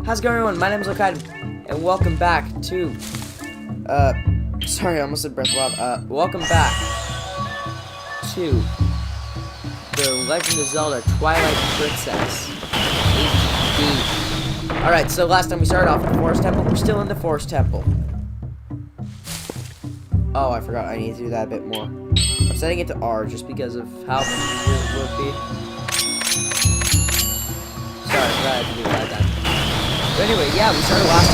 How's it going, everyone? My name is Lokai, and welcome back to, sorry, I almost said Breath of Wild. Welcome back to The Legend of Zelda Twilight Princess HD. Alright, so last time we started off at the Forest Temple. We're still in the Forest Temple. Oh, I forgot, I need to do that a bit more. I'm setting it to R just because of how much easier it would be. Sorry, I forgot I had to do that time. But anyway, yeah, we started last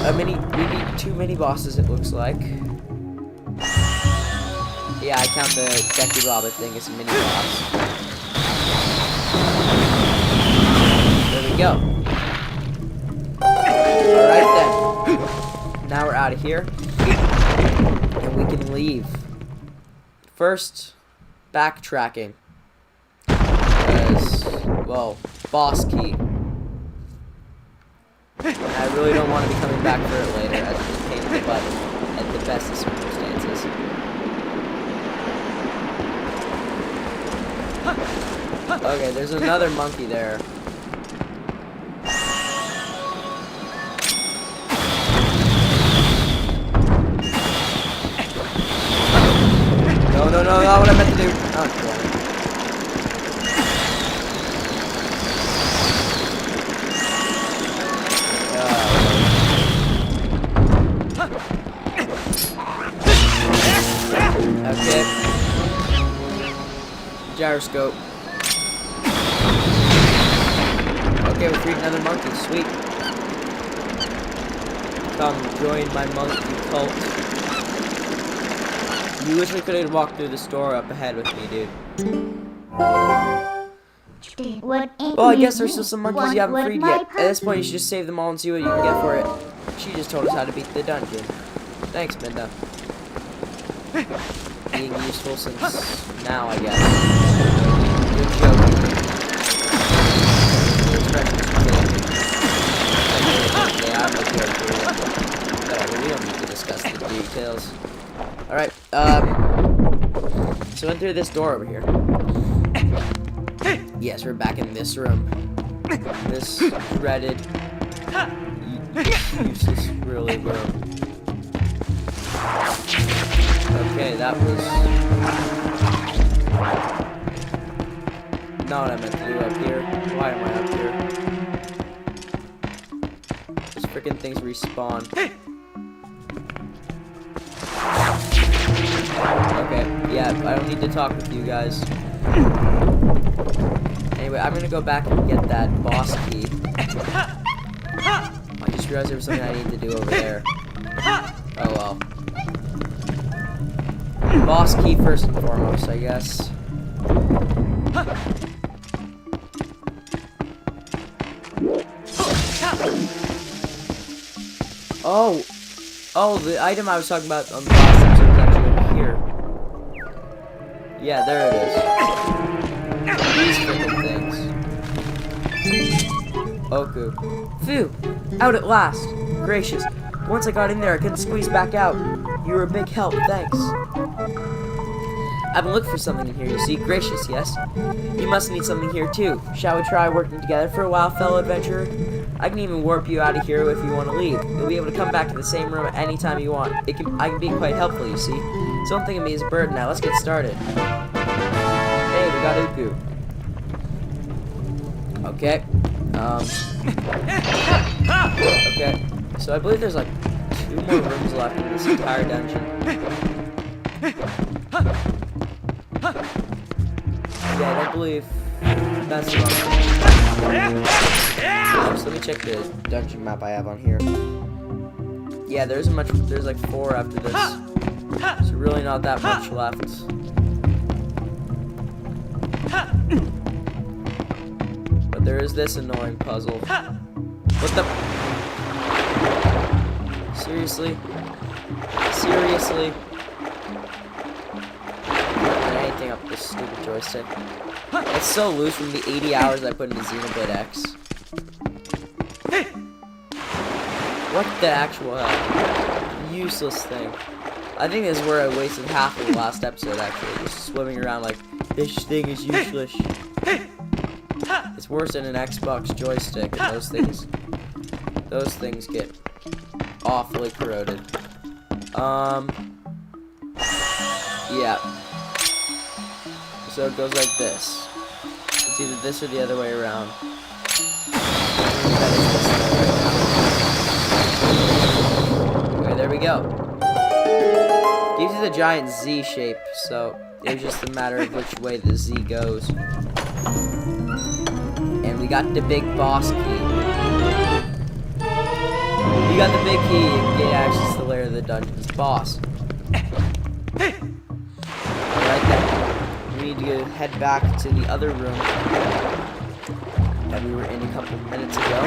time. We beat two mini bosses, it looks like. Yeah, I count the Becky Robert thing as a mini boss. There we go. Alright then. Now we're out of here. And we can leave. First, backtracking. Because, well, boss key. I really don't want to be coming back for it later, as it's a pain in the butt at the best of circumstances. Okay, there's another monkey there. No, not what I meant to do. Oh, okay. Gyroscope. Okay, we freed another monkey. Sweet. Come join my monkey cult. You literally could have walked through the store up ahead with me, dude. Oh, I guess there's still some monkeys you haven't freed yet. At this point, you should just save them all and see what you can get for it. She just told us how to beat the dungeon. Thanks, Minda. Being useful since now, I guess. Good joke. Yeah, I'm okay with it. Whatever, we don't need to discuss the details. Alright, so enter this door over here. Yes, we're back in this room. This dreaded, useless, really room. Okay, that was not what I meant to do up here. Why am I up here? These freaking things respawn. Okay, yeah, I don't need to talk with you guys. Anyway, I'm gonna go back and get that boss key. I just realized there was something I need to do over there. Oh well. Boss key first and foremost, I guess. Oh, the item I was talking about on the last episode was actually over here. Yeah, there it is. These freaking things. Oku. Phew! Out at last! Gracious. Once I got in there, I couldn't squeeze back out. You were a big help, thanks. I've been looking for something in here, you see. Gracious, yes? You must need something here, too. Shall we try working together for a while, fellow adventurer? I can even warp you out of here if you want to leave. You'll be able to come back to the same room at any time you want. I can be quite helpful, you see. So don't think of me as a burden now. Let's get started. Hey, we got Uku. Okay. Okay. So I believe there's like 2 more rooms left in this entire dungeon. Yeah, I don't believe that's the wrong one. So let me check the dungeon map I have on here. Yeah, there's like 4 after this. So really not that much left. But there is this annoying puzzle. What the? Seriously? Seriously? Anything up this stupid joystick. It's so loose from the 80 hours I put into Xenoblade X. What the actual hell? Useless thing. I think this is where I wasted half of the last episode, actually. Just swimming around like, this thing is useless. It's worse than an Xbox joystick and those things. those things get awfully corroded. Yeah. So it goes like this. It's either this or the other way around. Okay, there we go. Gives you the giant Z shape, so it's just a matter of which way the Z goes. And we got the big boss key. You got the big key, you can get access to the lair of the dungeon's boss. Alright then, we need to head back to the other room that we were in a couple minutes ago.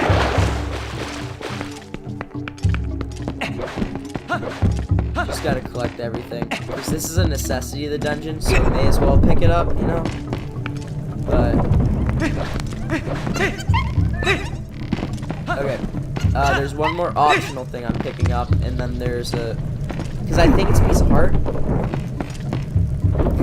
Just gotta collect everything, because this is a necessity of the dungeon, so may as well pick it up, you know? But... okay. There's one more optional thing I'm picking up, and then there's a... because I think it's a piece of heart.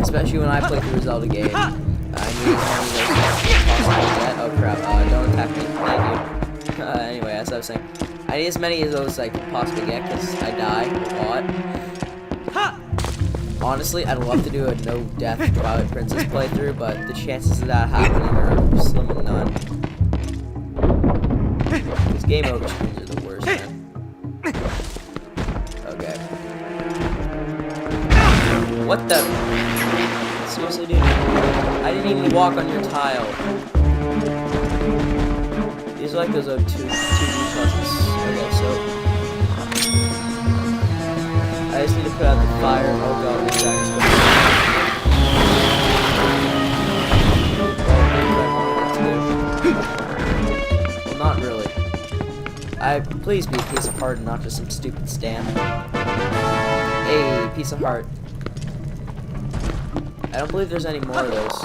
Especially when I play through a Zelda game. I need as many of those as possible get. Oh crap, don't attack me. Thank you. Anyway, as I was saying, I need as many of those as I could possibly get, because I die a lot. Honestly, I'd love to do a no-death Twilight Princess playthrough, but the chances of that happening are slim and none. These game over screens are the worst, man. Okay. What the? Seriously, dude? I didn't even walk on your tile. These are like those 2D puzzles. Okay, so... I just need to put out the fire. Oh god, this guy's going. Well, not really. Please be a piece of heart and not just some stupid stand. Hey, piece of heart. I don't believe there's any more of those.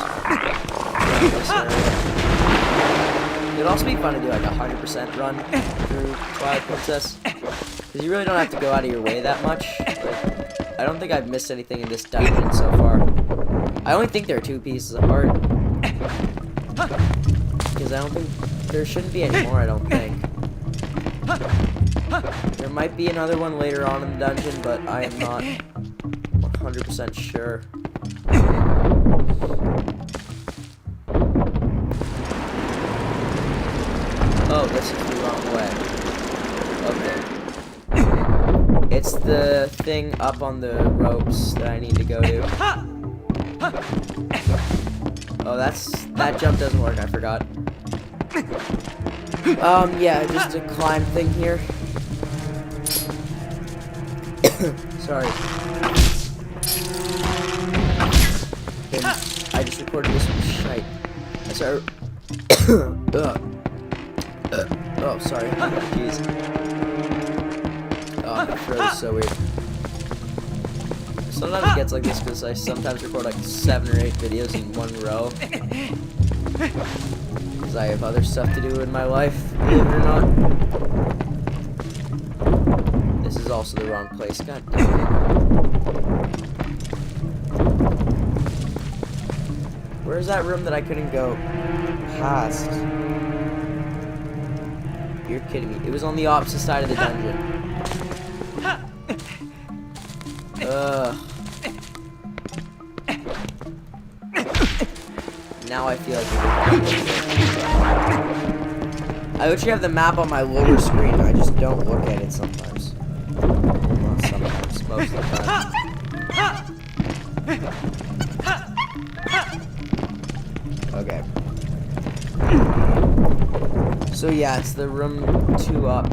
It'd also be fun to do like a 100% run through Twilight Princess. Because you really don't have to go out of your way that much. Like, I don't think I've missed anything in this dungeon so far. I only think there are 2 pieces of heart. Because I don't think... there shouldn't be any more, I don't think. There might be another one later on in the dungeon, but I am not 100% sure. Oh, this is the wrong way. Okay. It's the thing up on the ropes that I need to go to. Oh, that jump doesn't work, I forgot. Yeah, just a climb thing here. Sorry. I just recorded this shite. Sorry. Oh, sorry. Jeez. Oh, my throat is so weird. Sometimes it gets like this because I sometimes record like 7 or 8 videos in one row. Because I have other stuff to do in my life, believe it or not. This is also the wrong place. God damn it. Where's that room that I couldn't go past? You're kidding me. It was on the opposite side of the dungeon. Ugh. Now I feel like I literally have the map on my lower screen. I just don't look at it sometimes. Well, sometimes. Most of the time. Okay. So yeah, it's the room 2 up.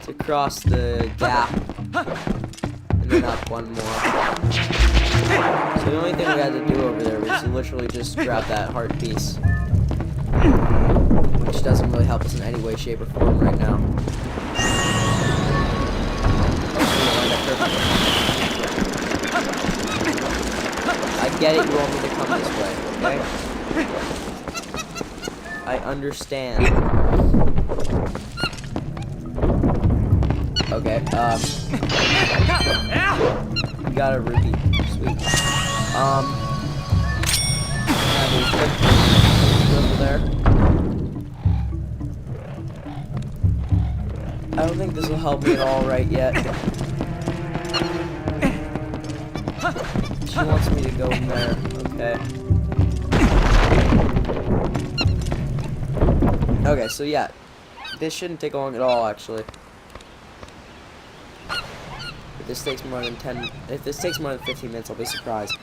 To cross the gap. And then up one more. So the only thing we had to do over there was literally just grab that heart piece. Which doesn't really help us in any way, shape, or form right now. I get it, you want me to come this way, okay? I understand. Okay, we got a ruby. Sweet. Over there. I don't think this will help me at all right yet. She wants me to go in there. Okay. Okay, so yeah. This shouldn't take long at all, actually. If this takes more than 15 minutes, I'll be surprised.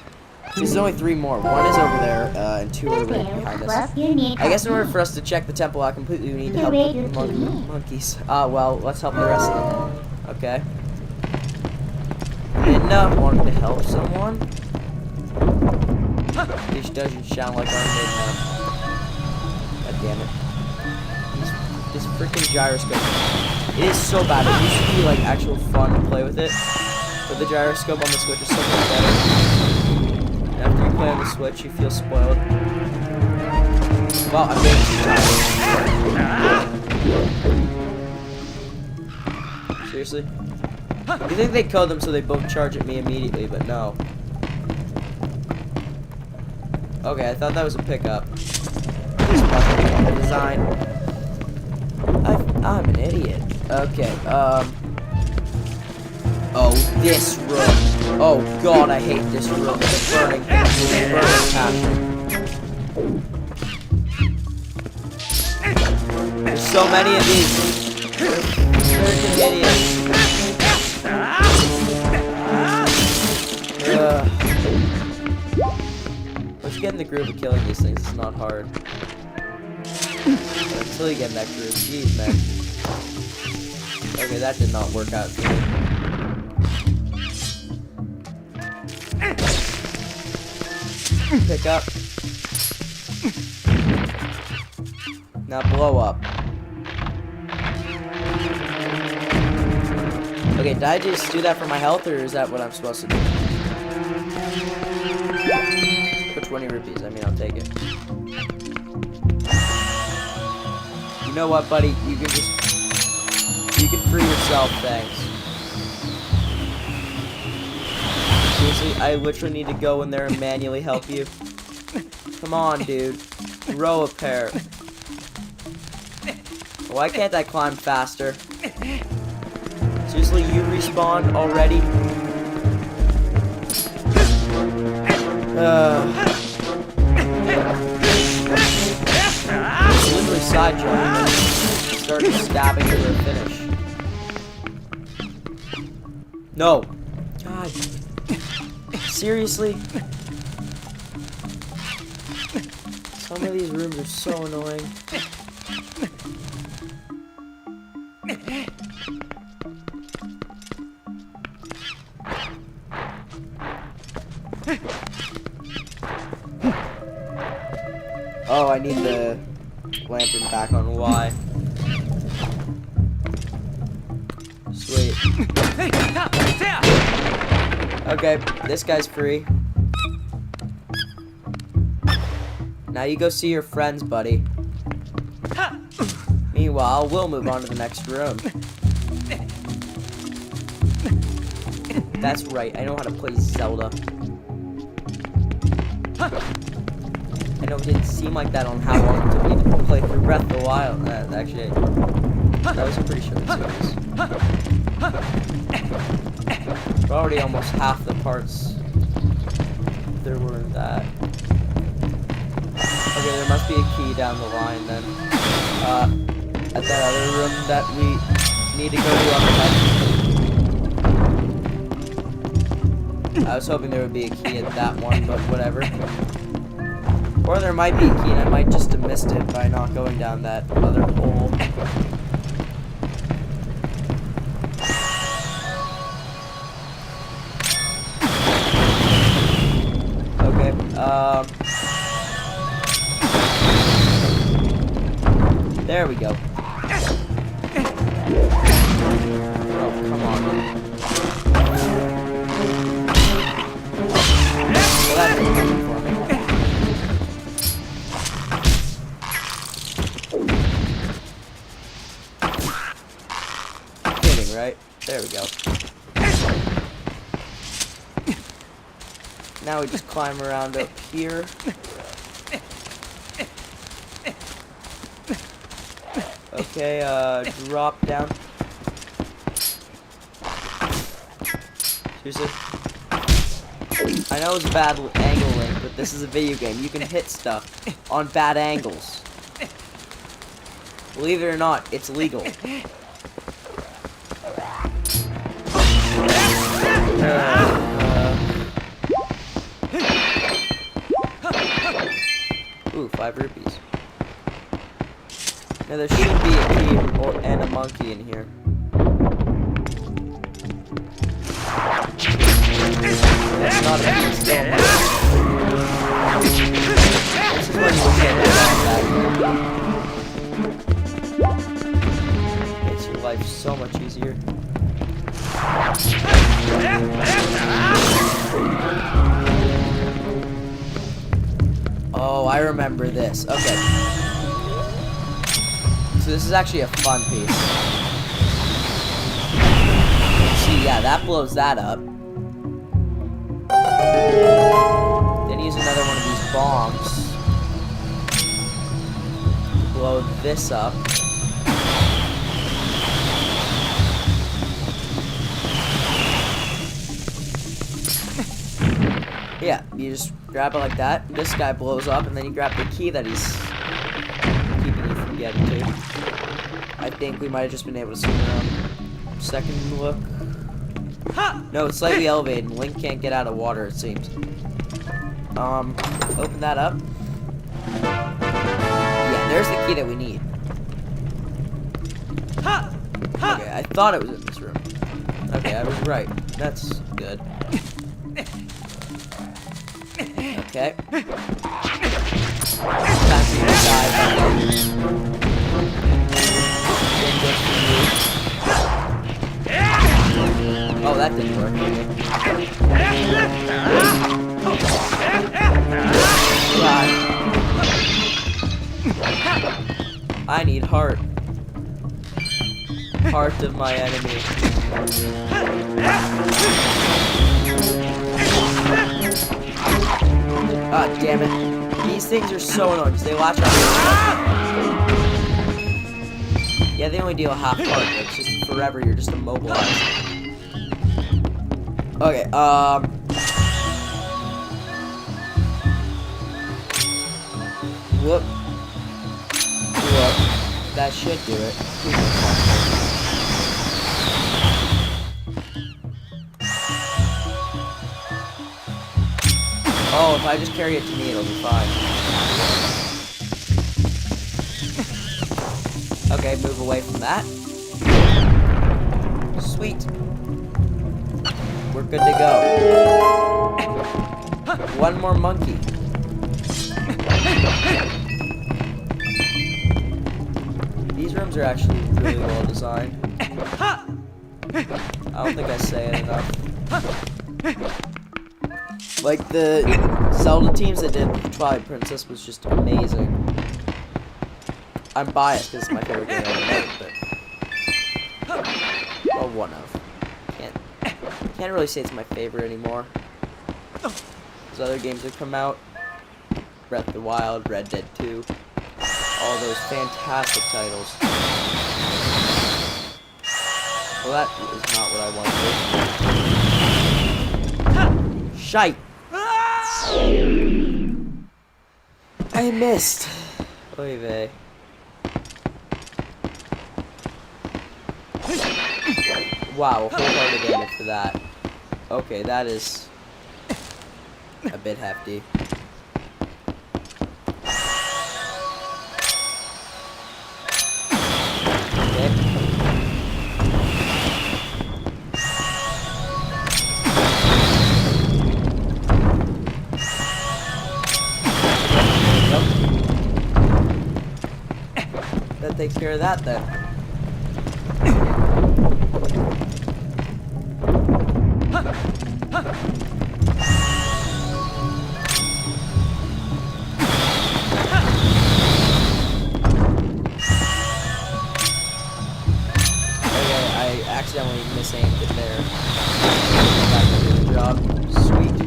There's only 3 more. 1 is over there, and 2 are right behind us. I guess in order for us to check the temple out completely, we need to help the monkeys. Well, let's help the rest of them. Okay. Midna wanted to help someone. This doesn't sound like our Midna. God damn it. This freaking gyroscope. It is so bad. It used to be like actual fun to play with it. But the gyroscope on the Switch is so much better. After you play on the Switch, you feel spoiled. Well, I'm getting too tired. Seriously? You think they code them so they both charge at me immediately, but no. Okay, I thought that was a pickup. This must be on the design. I'm an idiot. Okay, oh, this room. Oh god, I hate this room. It's burning passion. There's so many of these. Freaking idiots. Let's get in the groove of killing these things. It's not hard. Until you get in that groove. Jeez, man. Okay, that did not work out for me. Pick up. Now blow up. Okay, did I just do that for my health, or is that what I'm supposed to do? For 20 rupees, I mean, I'll take it. You know what, buddy? You can free yourself, thanks. Seriously, I literally need to go in there and manually help you. Come on, dude. Row a pair. Why can't I climb faster? Seriously, you respawned already? Literally side jump. Start stabbing to a finish. No. God. Seriously? Some of these rooms are so annoying. Oh, I need the lantern back on Y. Sweet. Okay, this guy's free. Now you go see your friends, buddy. Meanwhile, we'll move on to the next room. That's right, I know how to play Zelda. I know it didn't seem like that on how long it took me to play through Breath of the Wild. Actually, that was a pretty short series. We're already almost half the parts there were in that. Okay, there must be a key down the line then. At that other room that we need to go to up ahead. I was hoping there would be a key at that one, but whatever. Or there might be a key and I might just have missed it by not going down that other hole. Okay, there we go. Oh, come on. Well, that didn't work for me. Kidding, right? There we go. Now we just climb around up here. Okay, drop down. Seriously? I know it's a bad angle link, but this is a video game. You can hit stuff on bad angles. Believe it or not, it's legal. Ooh, 5 rupees. Now there should be a key and a monkey in here. That's not a key, still. This is when you get it back. Makes your life so much easier. Oh, I remember this. Okay. So this is actually a fun piece. See, yeah, that blows that up. Then use another one of these bombs. Blow this up. Yeah, you just grab it like that. This guy blows up, and then you grab the key that he's keeping you from getting to. I think we might have just been able to swing around. Second look. No, it's slightly elevated. Link can't get out of water, it seems. Open that up. Yeah, there's the key that we need. Okay, I thought it was in this room. Okay, I was right. That's good. Okay. Oh, that didn't work. God. I need heart. Heart of my enemy. Ah, damn it. These things are so annoying because they latch on. Yeah, they only deal half heart. It's just forever, you're just immobilized. Okay, whoop. Whoop. That should do it. Oh, if I just carry it to me, it'll be fine. Okay, move away from that. Sweet. We're good to go. One more monkey. These rooms are actually really well designed. I don't think I say it enough. Like, the Zelda teams that did Twilight Princess was just amazing. I'm biased because it's my favorite game ever made, but... well, one of. Can't really say it's my favorite anymore. There's other games that come out. Breath of the Wild, Red Dead 2. All those fantastic titles. Well, that is not what I wanted. Shite! I missed. Oy vey. Wow, a whole heart of damage for that. Okay, that is a bit hefty. Okay. Yep. That takes care of that then. Accidentally misaimed it there. Good job. Sweet.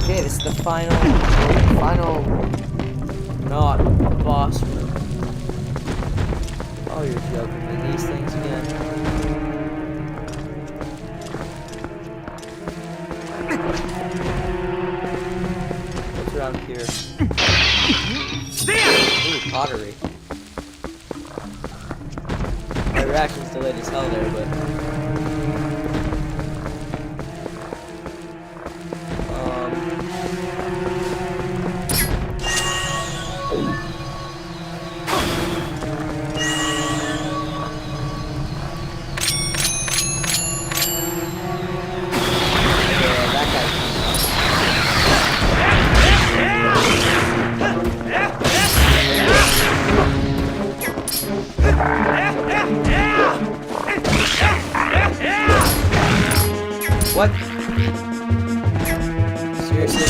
Okay, this is the final not boss room. Oh, you're joking me. These things again. here. Ooh, pottery. My reaction's delayed as hell there, but... What? Seriously?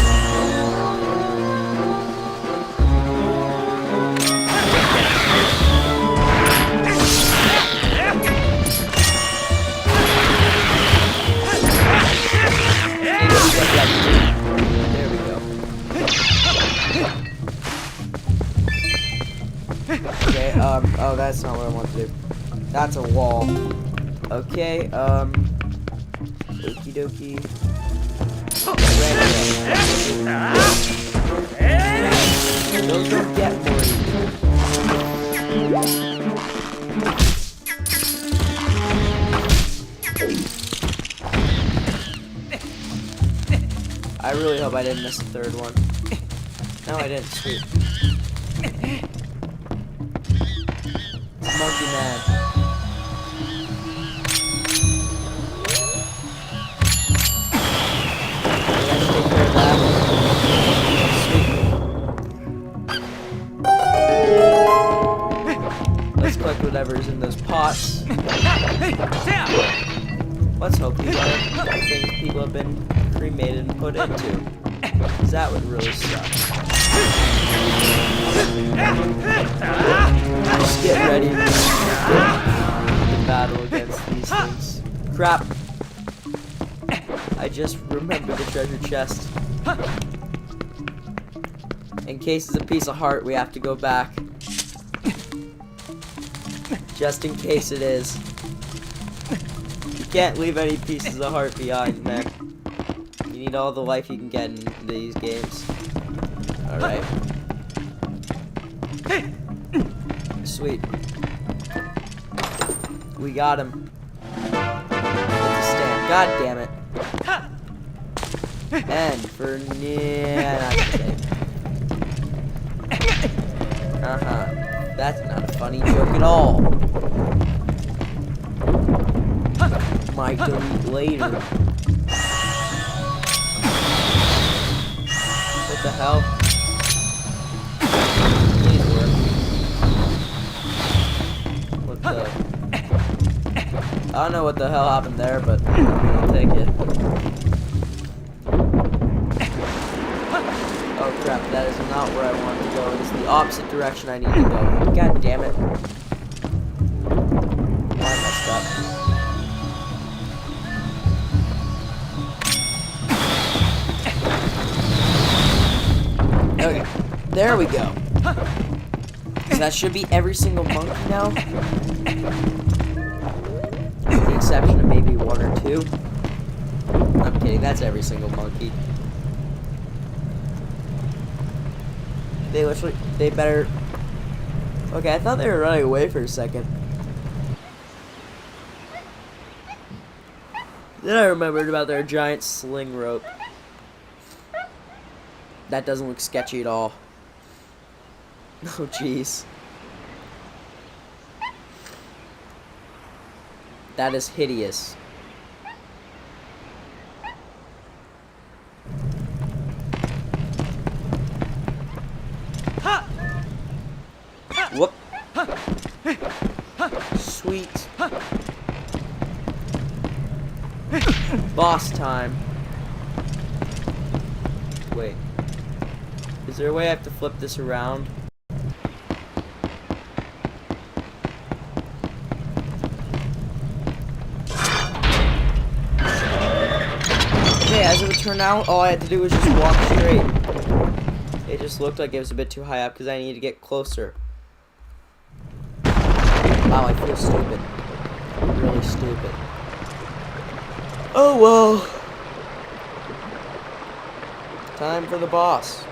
There we go. Okay, oh, that's not what I want to do. That's a wall. Okay, okie dokie. Those don't get more easy. I really hope I didn't miss the third one. No, I didn't. Sweet. Monkey man. Let's collect whatever's in those pots. Let's hope these are things people have been cremated and put into. Because that would really suck. Just get ready to battle against these things. Crap. I just remembered the treasure chest. In case it's a piece of heart, we have to go back. Just in case it is. You can't leave any pieces of heart behind, man. You need all the life you can get in these games. Alright. Sweet. We got him. It's a stamp. God damn it. And for not today. That's not a funny joke at all. Might delete later. What the hell? Please work. What the? I don't know what the hell happened there, but I'll take it. Oh crap, that is not where I want to go. It's the opposite direction I need to go. God damn it. I messed up. Okay, there we go. So that should be every single monkey now. With the exception of maybe one or two. I'm kidding, that's every single monkey. They better... Okay, I thought they were running away for a second. Then I remembered about their giant sling rope. That doesn't look sketchy at all. Oh, jeez. That is hideous. Whoop. Sweet. Boss time. Wait. Is there a way I have to flip this around? Okay, as it turned out, all I had to do was just walk straight. It just looked like it was a bit too high up because I needed to get closer. Wow, I feel stupid. Really stupid. Oh well. Time for the boss.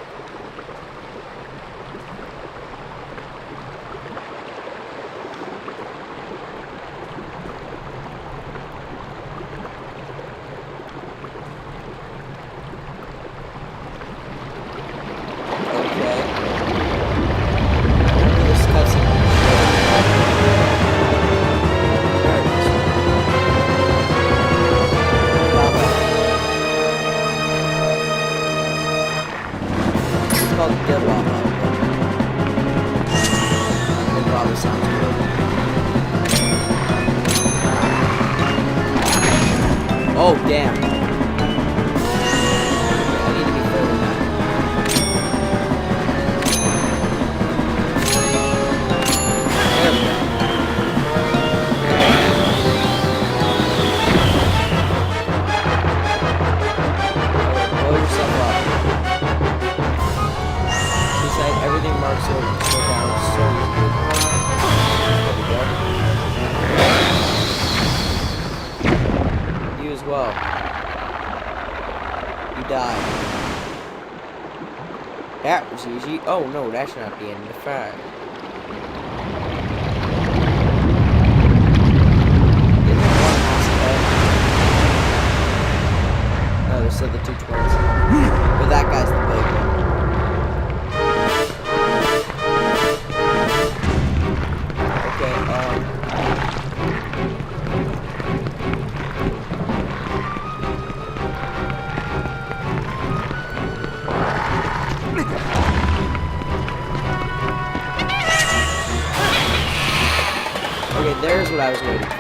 probably sounds good. Oh, damn. I need to be further back. There we go. Blow yourself up. She's like, everything marks so down so easy. There we go. You as well. You died. That was easy. Oh no, that's not the end of the fight. No, there's still the two twins. But that guy's the big one. Okay, okay, there's what I was waiting for.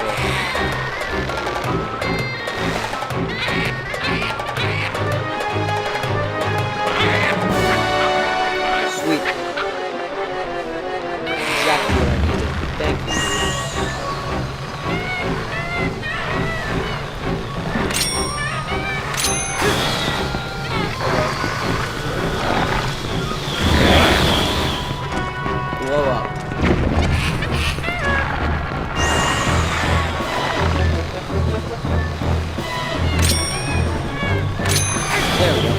Sweet. Exactly what I needed. Thank you. Blow up. There we go.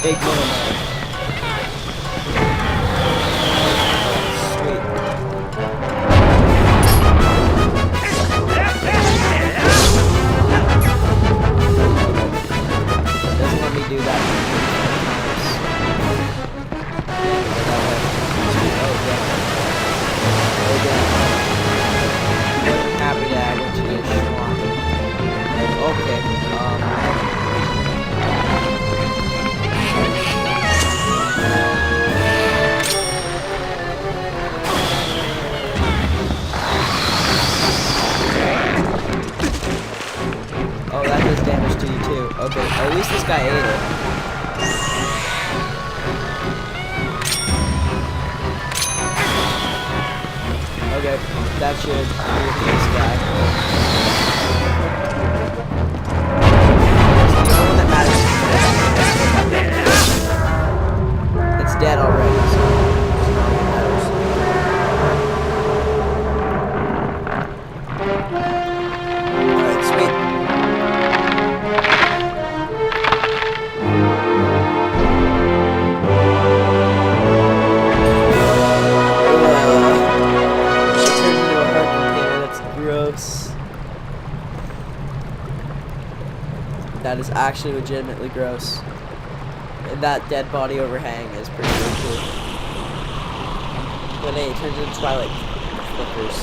Big little man. Sweet. Doesn't let me do that. Happy that I went to get swamp. Okay, oh, that does damage to you too. Okay, at least this guy ate it. Okay, that should be this guy. The only one that matters is it's dead already, so it's not what matters. Alright, sweet. That is actually legitimately gross. And that dead body overhang is pretty cool. But hey, it turns into Twilight flickers.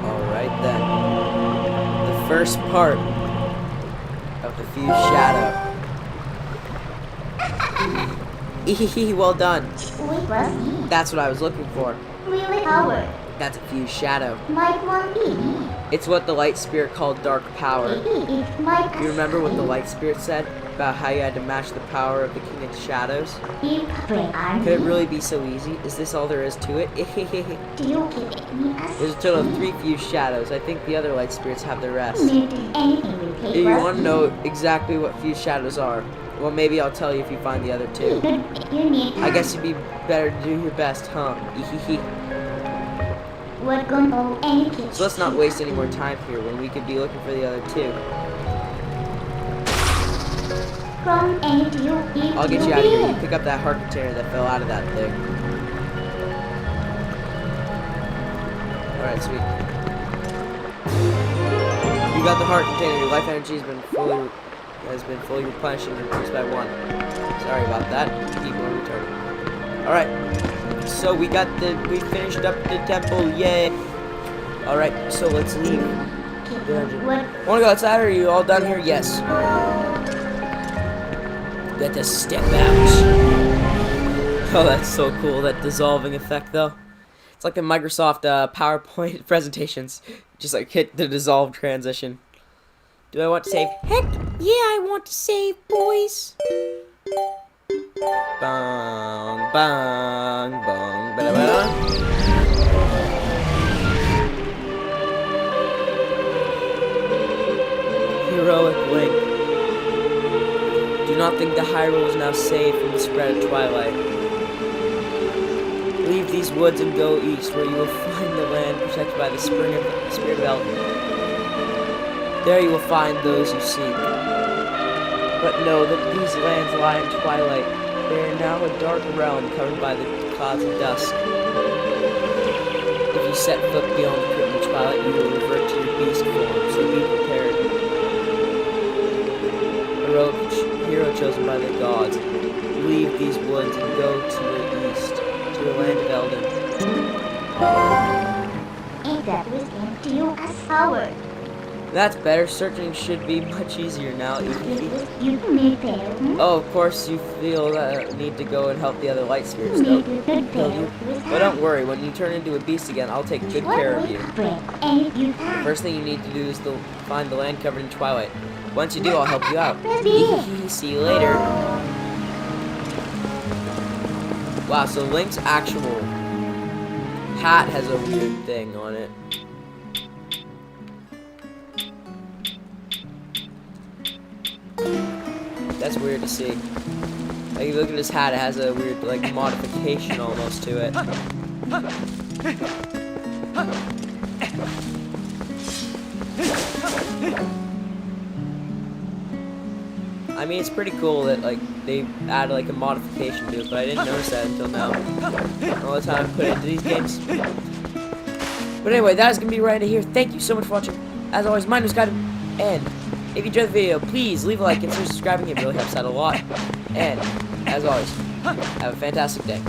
Alright then. The first part of the Fuse Shadow. Ehehe, well done. That's what I was looking for. Really, Howard? That's a Fuse Shadow. Might one be? It's what the Light Spirit called Dark Power. It might. You remember what the Light Spirit said about how you had to match the power of the King of the Shadows? Could it really be so easy? Is this all there is to it? Do you give me There's a total of 3 Fuse Shadows. I think the other Light Spirits have the rest. anything with If paper? you want to know exactly what Fuse Shadows are, well, maybe I'll tell you if you find the other 2. You need. I guess it'd be better to do your best, huh? Ehehe. What gonna any kids? So let's not waste any more time here when we could be looking for the other 2. From any to you. I'll get you out of here. You pick up that heart container that fell out of that thing. Alright, sweet. You got the heart container. Your life energy has been fully has been fully replenished and increased by 1. Sorry about that. People are retarded. Alright. So we finished up the temple, yay! Alright, so let's leave. What? Wanna go outside, or are you all done here? Yes. Get to step out. Oh, that's so cool, that dissolving effect, though. It's like the Microsoft PowerPoint presentations. Just like hit the dissolve transition. Do I want to save? Heck yeah, I want to save, boys. Bong, bong, bong, ba da ba. Heroic Link. Do not think the Hyrule is now safe from the spread of Twilight. Leave these woods and go east, where you will find the land protected by the Spirit of Elden. There you will find those you seek. But know that these lands lie in Twilight. They are now a dark realm covered by the clouds of dusk. If you set foot beyond the curtain of Twilight, you will revert to your beast form, so be prepared. Heroic hero chosen by the gods, leave these woods and go to the east, to the land of Elden. And that was empty you as coward. That's better. Searching should be much easier now. You may fail. Oh, of course you feel the need to go and help the other light spirits, though. But don't worry, when you turn into a beast again, I'll take good care of you. The first thing you need to do is to find the land covered in Twilight. Once you do, I'll help you out. See you later. Wow, so Link's actual hat has a weird thing on it. That's weird to see. Like, you look at his hat, it has a weird, like, modification almost to it. I mean, it's pretty cool that, like, they added, like, a modification to it, but I didn't notice that until now. All the time I put it into these games. But anyway, that is going to be right here. Thank you so much for watching. As always, my name is Guy, and if you enjoyed the video, please leave a like, consider subscribing. It really helps out a lot. And, as always, have a fantastic day.